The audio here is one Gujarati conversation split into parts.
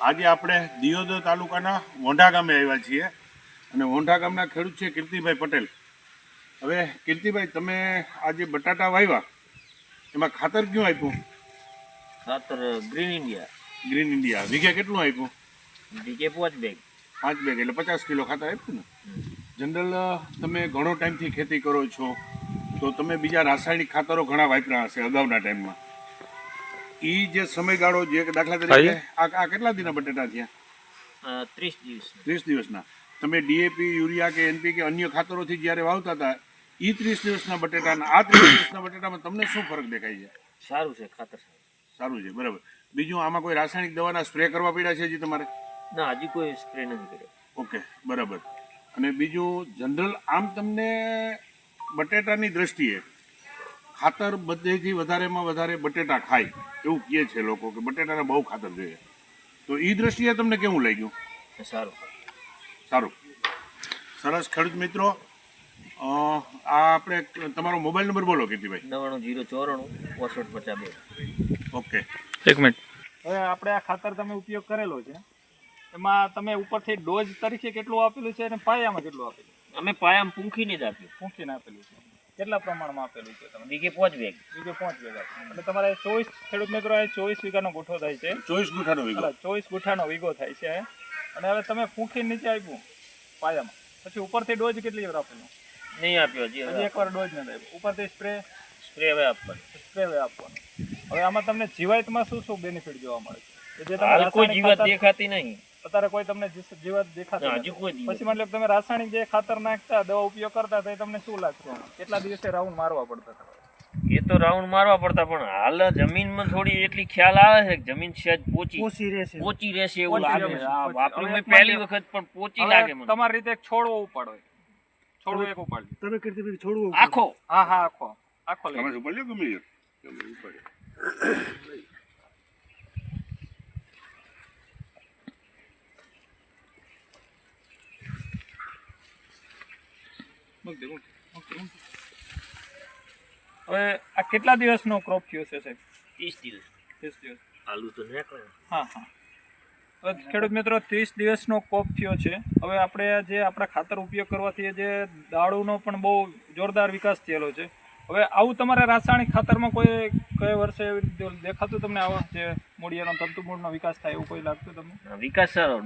આજે આપણે દિયોદર તાલુકાના વોંઢા ગામે આવ્યા છીએ અને વોંઢા ગામના ખેડૂત છે કીર્તિભાઈ પટેલ. હવે કીર્તિભાઈ, તમે આજે બટાટા વાવ્યા એમાં ખાતર ક્યું આપ્યું? ખાતર ગ્રીન ઇન્ડિયા. Green India. વીઘે કેટલું આપ્યું? વીઘે 5 બેગ. 5 બેગ એટલે 50 કિલો ખાતર આપ્યું ને. જનરલ તમે ઘણો ટાઈમથી ખેતી કરો છો તો તમે બીજા રાસાયણિક ખાતરો ઘણા વાપર્યા હશે અગાઉના ટાઈમમાં. એ જે સમયગાળો, જે દાખલા તરીકે આ કેટલા દિનના બટેટા થયા? 30 દિવસ. 30 દિવસના. તમે ડીએપી, યુરિયા કે એનપીકે અન્ય ખાતરોથી જ્યારે વાવતા હતા એ 30 દિવસના બટેટાના આ 30 દિવસના બટેટામાં તમને શું ફરક દેખાય છે? સારું છે ખાતર. સારું છે, બરાબર. બીજું આમાં કોઈ રાસાયણિક દવાના સ્પ્રે કરવા પડ્યા છે હજી તમારે? ના, હજી કોઈ સ્પ્રે નથી કર્યો. ઓકે, બરાબર. અને બીજું જનરલ આમ તમને બટેટાની દ્રષ્ટિએ ખાતર બધેથી વધારેમાં વધારે બટેટા ખાય એવું કહે છે લોકો કે બટેટાને બહુ ખાતર જોઈએ, તો એ દ્રષ્ટિએ તમને કેવું લાગ્યું? સારું. સારું, સરસ. ખેડૂત મિત્રો, આ આપણે તમારો મોબાઈલ નંબર બોલો કીર્તિભાઈ. 99 094 65 52. ઓકે, એક મિનિટ. હવે આપણે આ ખાતર તમે ઉપયોગ કરેલો છે, એમાં તમે ઉપરથી ડોઝ તરીકે કેટલું આપેલું છે અને પાયામાં કેટલું આપેલું? અમે પાયામાં પૂંખીને જ આપ્યું. ફૂંકીને આપેલું છે. કેટલા પ્રમાણમાં આપેલું છે તમે? વીઘે 5 બેગ. વીઘે 5 વીઘા. એટલે તમારે 24 ખેડૂત મિત્રો 24 વીઘાનો ગુઠ્ઠો થાય છે. 24 ગુઠાનો વીઘો. 24 ગુઠ્ઠાનો વીઘો થાય છે. અને હવે તમે ફૂંકીને નીચે આપ્યું પાયામાં, પછી ઉપરથી ડોઝ કેટલી વાર આપેલો? નહીં આપ્યો હજી. હજી એકવાર ડોઝ નથી આપ્યો. ઉપરથી સ્પ્રે હવે આપવાનો. હવે આપવાનો. હવે આમાં તમને જીવાતમાં શું શું બેનિફિટ જોવા મળે છે? જે હાલ કોઈ જીવાત દેખાતી નહીં. અત્યારે કોઈ તમને જીવાત દેખાતી હજી કોઈ જીવાત. પછી મતલબ તમે રાસાયણિક જે ખાતર નાખતા, દવા ઉપયોગ કરતા, તો તમને શું લાગતું? કેટલા દિવસે રાઉન્ડ મારવા પડતા હતા? એ તો રાઉન્ડ મારવા પડતા, પણ હાલ જમીનમાં થોડી એટલી ખ્યાલ આવે છે કે જમીન સહેજ પોચી રહેશે એવું લાગે છે. વાપર્યું મેં પહેલી વખત, પણ પોચી લાગે મને. તમારી રીતે એક છોડવો ઉપાડો. છોડવો એક ઉપાડો. તમે કીર્તિભાઈ છોડવું આખો. હા, આખો લઈ. તમે ઉપર લ્યો, ગમે હવે આ કેટલા દિવસનો ક્રોપ થયો છે સાહેબ? 30 દિવસ. 30 દિવસ. આલુ તો નીકળે. હા. હવે ખેડૂત મિત્રો 30 દિવસનો કોપ થયો છે. હવે આપણે જે આપણા ખાતર ઉપયોગ કરવાથી જે દાળુનો પણ બહુ જોરદાર વિકાસ થયેલો છે. હવે આવું તમારે રાસાયણિક ખાતરમાં કોઈ કઈ વર્ષે એવી રીતે દેખાતું તમને? આવો જે મૂળિયાનો તંતુમૂળનો વિકાસ થાય એવું કોઈ લાગતું તમને? વિકાસ સારો.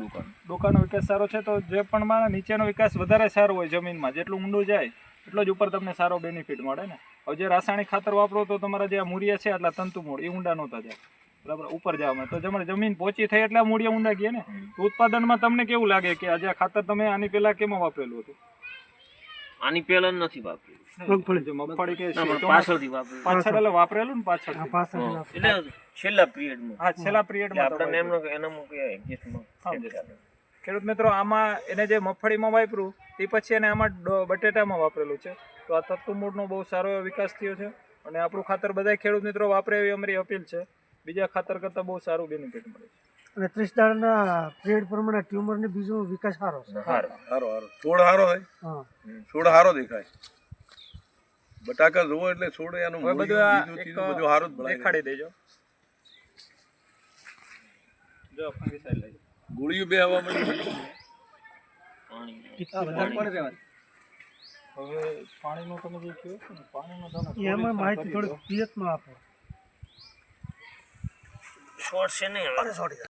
ડોકાનો વિકાસ સારો છે, તો જે પણ માં નીચેનો વિકાસ વધારે સારો હોય જમીનમાં, જેટલું ઊંડું જાય એટલો જ ઉપર તમને સારો બેનિફિટ મળે ને. હવે જે રાસાયણિક ખાતર વાપરો તો તમારા જે મૂળિયા છે એટલા તંતુમૂળ એ ઊંડા નહોતા જાય, બરાબર, ઉપર જવામાં. તો તમારે જમીન પોચી થઈ એટલે મૂળિયા ઊંડા ગયા ને. તો ઉત્પાદનમાં તમને કેવું લાગે કે આજે ખાતર તમે આની પહેલા કેમાં વાપરેલું હતું? આની પહેલા નથી વાપર્યું. મગફળી કે પાછળથી વાપર્યું. પાછળ એટલે વાપરેલું ને પાછળ એટલે છેલ્લા પિરિયડમાં. હા, છેલ્લા પિરિયડમાં આપણે એનામાં કે એડજસ્ટમાં. ખેડૂત મિત્રો, આમાં એને જે મગફળીમાં વાપર્યું તે પછી એને આમાં બટેટામાં વાપરેલું છે. તો આ તત્તુમૂળનો બહુ સારો એવો વિકાસ થયો છે. અને આપણું ખાતર બધા ખેડૂત મિત્રો વાપરે એવી અમારી અપીલ છે. બીજા ખાતર કરતાં બહુ સારું બેનિફિટ મળે છે. અને 30 દાડાના પિરિયડ પ્રમાણે ટ્યુમરને બીજો વિકાસ સારો છે. સારો. છોડ સારો થાય. હા, છોડ સારો દેખાય. બટાકા જોવો એટલે છોડ એનું બધું સારું જ દેખાડી દેજો. જો ફંગીસાઇડ લઈ ગોળીઓ બે હવા મળી. હવે પાણીનું તમે જે કહો છો ને, પાણીનું તમે એમાં માહિતી થોડી પિયતમાં આપો. શોર્ટ છે નહીં.